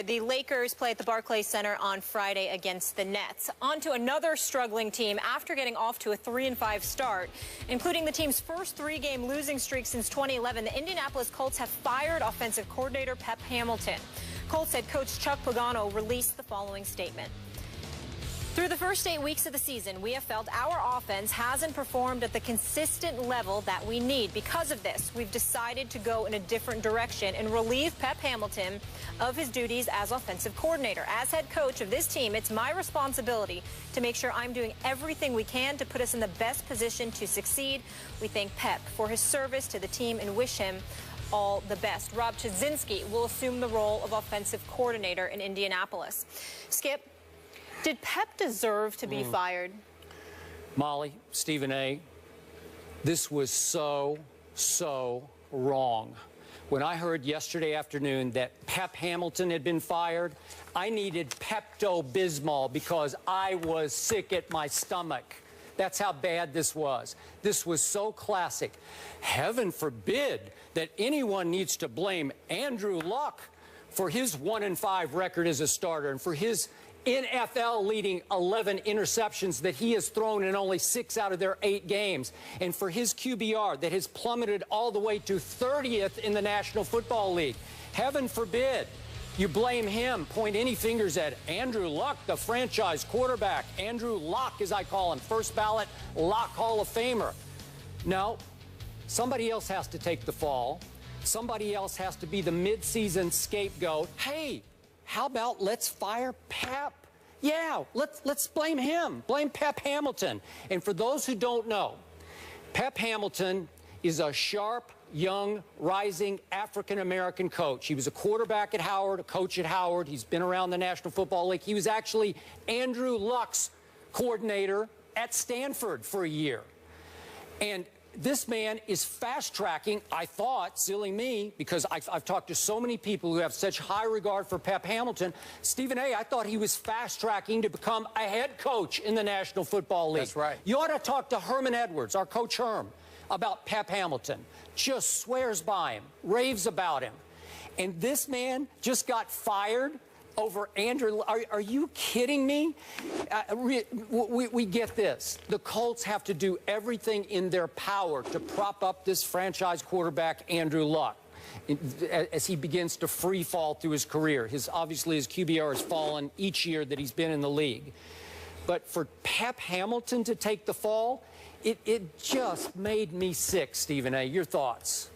The Lakers play at the Barclays Center on Friday against the Nets. On to another struggling team after getting off to a 3-5 start, including the team's first three-game losing streak since 2011. The Indianapolis Colts have fired offensive coordinator Pep Hamilton. Colts head coach Chuck Pagano released the following statement. Through the first 8 weeks of the season, we have felt our offense hasn't performed at the consistent level that we need. Because of this, we've decided to go in a different direction and relieve Pep Hamilton of his duties as offensive coordinator. As head coach of this team, it's my responsibility to make sure I'm doing everything we can to put us in the best position to succeed. We thank Pep for his service to the team and wish him all the best. Rob Chudzinski will assume the role of offensive coordinator in Indianapolis. Skip, did Pep deserve to be fired? Molly, Stephen A., this was so wrong. When I heard yesterday afternoon that Pep Hamilton had been fired, I needed Pepto-Bismol because I was sick at my stomach. That's how bad this was. This was so classic. Heaven forbid that anyone needs to blame Andrew Luck for his 1-5 record as a starter and for his NFL leading 11 interceptions that he has thrown in only 6 out of their 8 games, and for his QBR that has plummeted all the way to 30th in the National Football League. Heaven forbid you blame him, point any fingers at Andrew Luck, the franchise quarterback. Andrew Luck, as I call him, first ballot Luck Hall of Famer. No, somebody else has to take the fall. Somebody else has to be the midseason scapegoat. Hey, how about let's fire Pep? Yeah, let's blame him. Blame Pep Hamilton. And for those who don't know, Pep Hamilton is a sharp, young, rising African-American coach. He was a quarterback at Howard, a coach at Howard. He's been around the National Football League. He was actually Andrew Luck's coordinator at Stanford for a year. And this man is fast-tracking, I thought, silly me, because I've talked to so many people who have such high regard for Pep Hamilton. Stephen A., I thought he was fast-tracking to become a head coach in the National Football League. That's right. You ought to talk to Herman Edwards, our coach Herm, about Pep Hamilton. Just swears by him, raves about him. And this man just got fired over Andrew. Are you kidding me? We get this. The Colts have to do everything in their power to prop up this franchise quarterback, Andrew Luck, as he begins to free fall through his career. Obviously, his QBR has fallen each year that he's been in the league. But for Pep Hamilton to take the fall, it just made me sick, Stephen A. Your thoughts?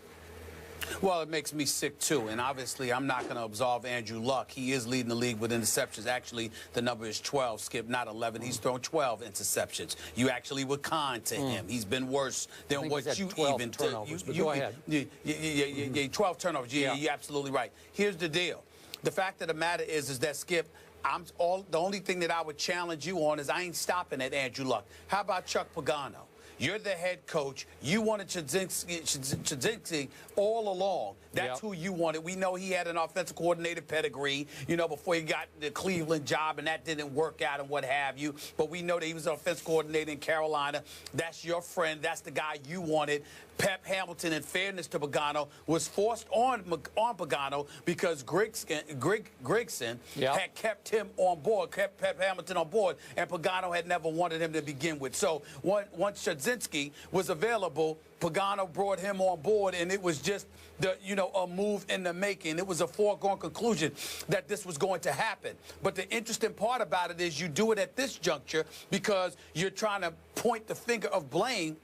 Well, it makes me sick, too. And obviously, I'm not going to absolve Andrew Luck. He is leading the league with interceptions. Actually, the number is 12, Skip, not 11. He's thrown 12 interceptions. You actually were kind to him. He's been worse than what you even did. Go ahead. Yeah, 12 turnovers. Yeah, you're absolutely right. Here's the deal. The fact of the matter is that, Skip, the only thing that I would challenge you on is I ain't stopping at Andrew Luck. How about Chuck Pagano? You're the head coach. You wanted Chudzinski all along. That's who you wanted. We know he had an offensive coordinator pedigree, before he got the Cleveland job, and that didn't work out and what have you. But we know that he was an offensive coordinator in Carolina. That's your friend. That's the guy you wanted. Pep Hamilton, in fairness to Pagano, was forced on Pagano because Grigson had kept him on board, kept Pep Hamilton on board, and Pagano had never wanted him to begin with. So once Chudzinski was available, Pagano brought him on board, and it was just a move in the making. It was a foregone conclusion that this was going to happen. But the interesting part about it is you do it at this juncture because you're trying to point the finger of blame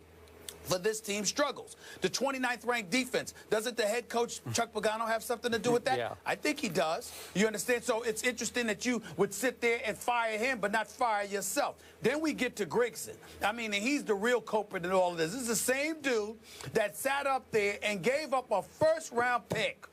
for this team's struggles. The 29th ranked defense, doesn't the head coach, Chuck Pagano, have something to do with that? Yeah. I think he does. You understand? So it's interesting that you would sit there and fire him, but not fire yourself. Then we get to Grigson. I mean, and he's the real culprit in all of this. This is the same dude that sat up there and gave up a first-round pick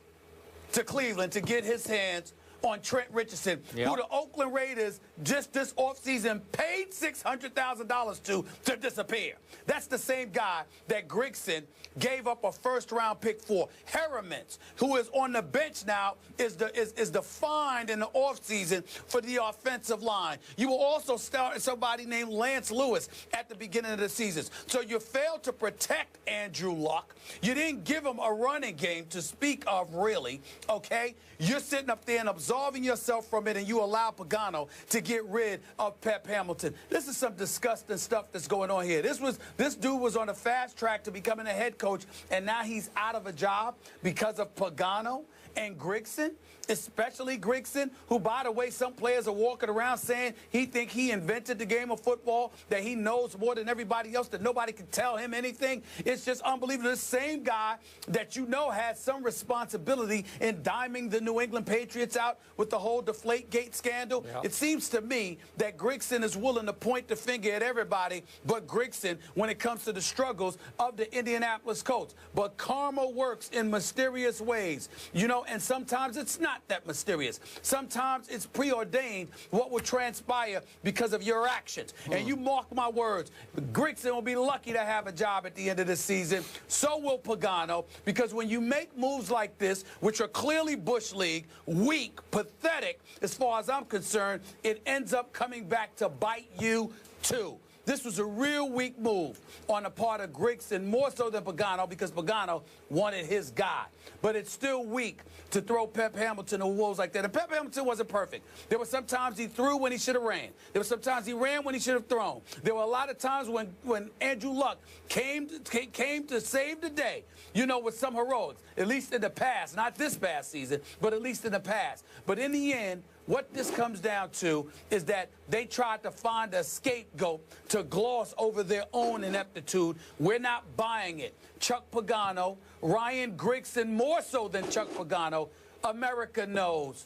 to Cleveland to get his hands on Trent Richardson, who the Oakland Raiders just this offseason paid $600,000 to disappear. That's the same guy that Grigson gave up a first-round pick for. Heremans, who is on the bench now, is the find in the offseason for the offensive line. You will also start somebody named Lance Lewis at the beginning of the season. So you failed to protect Andrew Luck. You didn't give him a running game to speak of, really, okay? You're sitting up there and absorbing absolving yourself from it, and you allow Pagano to get rid of Pep Hamilton. This is some disgusting stuff that's going on here. This dude was on a fast track to becoming a head coach, and now he's out of a job because of Pagano and Grigson, especially Grigson, who, by the way, some players are walking around saying he invented the game of football, that he knows more than everybody else, that nobody can tell him anything. It's just unbelievable. The same guy that you know had some responsibility in diming the New England Patriots out with the whole Deflategate scandal. Yep. It seems to me that Grigson is willing to point the finger at everybody but Grigson when it comes to the struggles of the Indianapolis Colts. But karma works in mysterious ways, you know, and sometimes it's not that mysterious. Sometimes it's preordained what will transpire because of your actions. And you mark my words, Grigson will be lucky to have a job at the end of the season. So will Pagano, because when you make moves like this, which are clearly Bush League, weak, pathetic, as far as I'm concerned, it ends up coming back to bite you too. This was a real weak move on the part of Grigson, more so than Pagano, because Pagano wanted his guy. But it's still weak to throw Pep Hamilton to wolves like that. And Pep Hamilton wasn't perfect. There were some times he threw when he should have ran. There were some times he ran when he should have thrown. There were a lot of times when Andrew Luck came to save the day, you know, with some heroics, at least in the past. Not this past season, but at least in the past. But in the end, what this comes down to is that they tried to find a scapegoat to gloss over their own ineptitude. We're not buying it. Chuck Pagano, Ryan Grigson, more so than Chuck Pagano, America knows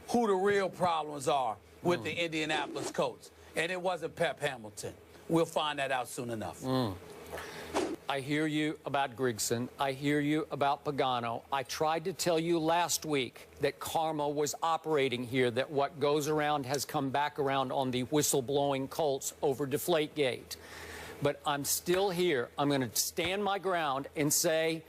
who the real problems are with the Indianapolis Colts. And it wasn't Pep Hamilton. We'll find that out soon enough. I hear you about Grigson. I hear you about Pagano. I tried to tell you last week that karma was operating here, that what goes around has come back around on the whistleblowing Colts over Deflategate. But I'm still here. I'm going to stand my ground and say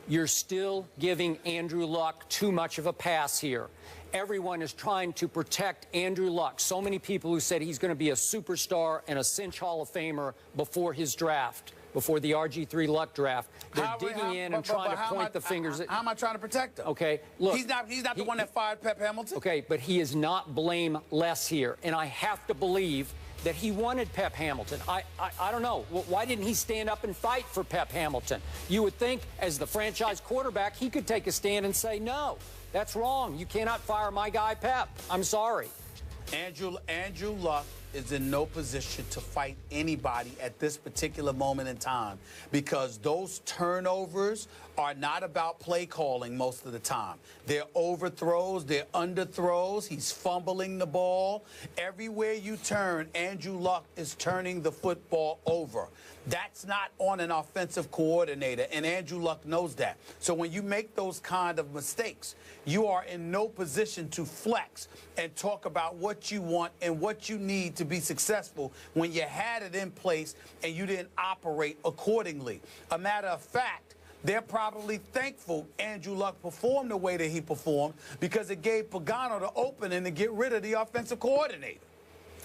you're still giving Andrew Luck too much of a pass here. Everyone is trying to protect Andrew Luck. So many people who said he's going to be a superstar and a cinch Hall of Famer before his draft, before the RG3 Luck draft. They're digging in and trying to point the fingers at... How am I trying to protect him? Okay, look... He's not the one that fired Pep Hamilton? Okay, but he is not blameless here. And I have to believe that he wanted Pep Hamilton. I don't know. Why didn't he stand up and fight for Pep Hamilton? You would think, as the franchise quarterback, he could take a stand and say, no, that's wrong. You cannot fire my guy, Pep. I'm sorry. Andrew Luck is in no position to fight anybody at this particular moment in time, because those turnovers are not about play calling most of the time. They're overthrows, they're underthrows. He's fumbling the ball. Everywhere you turn, Andrew Luck is turning the football over. That's not on an offensive coordinator, and Andrew Luck knows that. So when you make those kind of mistakes, you are in no position to flex and talk about what you want and what you need to be successful when you had it in place and you didn't operate accordingly. A matter of fact, they're probably thankful Andrew Luck performed the way that he performed, because it gave Pagano the opening to get rid of the offensive coordinator.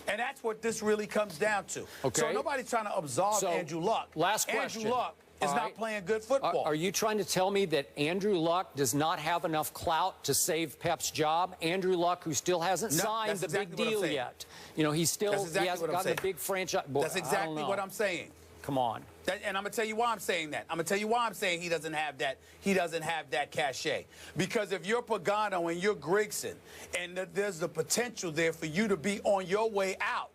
And that's what this really comes down to. Okay. So nobody's trying to absolve Andrew Luck. Last question. Andrew Luck is not playing good football. Are you trying to tell me that Andrew Luck does not have enough clout to save Pep's job? Andrew Luck, who still hasn't signed the big deal yet. You know, he's still, he hasn't gotten the big franchise. That's exactly what I'm saying. Come on. And I'm going to tell you why I'm saying that. I'm going to tell you why I'm saying he doesn't have that cachet. Because if you're Pagano and you're Grigson, and there's the potential there for you to be on your way out,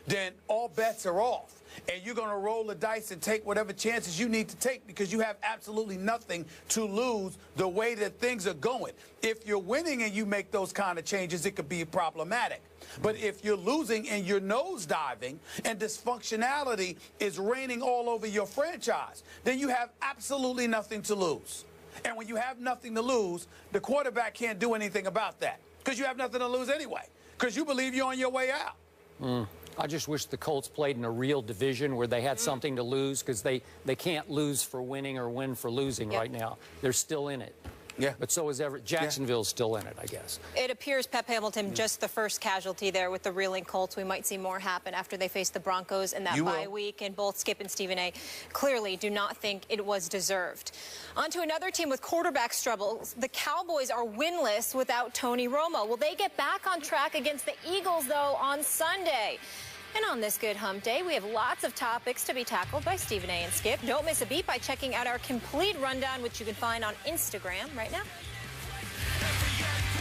then all bets are off. And you're going to roll the dice and take whatever chances you need to take, because you have absolutely nothing to lose the way that things are going. If you're winning and you make those kind of changes, it could be problematic. But if you're losing and you're nosediving and dysfunctionality is reigning all over your franchise, then you have absolutely nothing to lose. And when you have nothing to lose, the quarterback can't do anything about that, because you have nothing to lose anyway, because you believe you're on your way out. I just wish the Colts played in a real division where they had something to lose, because they can't lose for winning or win for losing right now. They're still in it. Yeah. But so is Jacksonville's still in it, I guess. It appears Pep Hamilton just the first casualty there with the reeling Colts. We might see more happen after they face the Broncos in that bye week, and both Skip and Stephen A. clearly do not think it was deserved. On to another team with quarterback struggles. The Cowboys are winless without Tony Romo. Will they get back on track against the Eagles, though, on Sunday? And on this Good Hump Day, we have lots of topics to be tackled by Stephen A. and Skip. Don't miss a beat by checking out our complete rundown, which you can find on Instagram right now.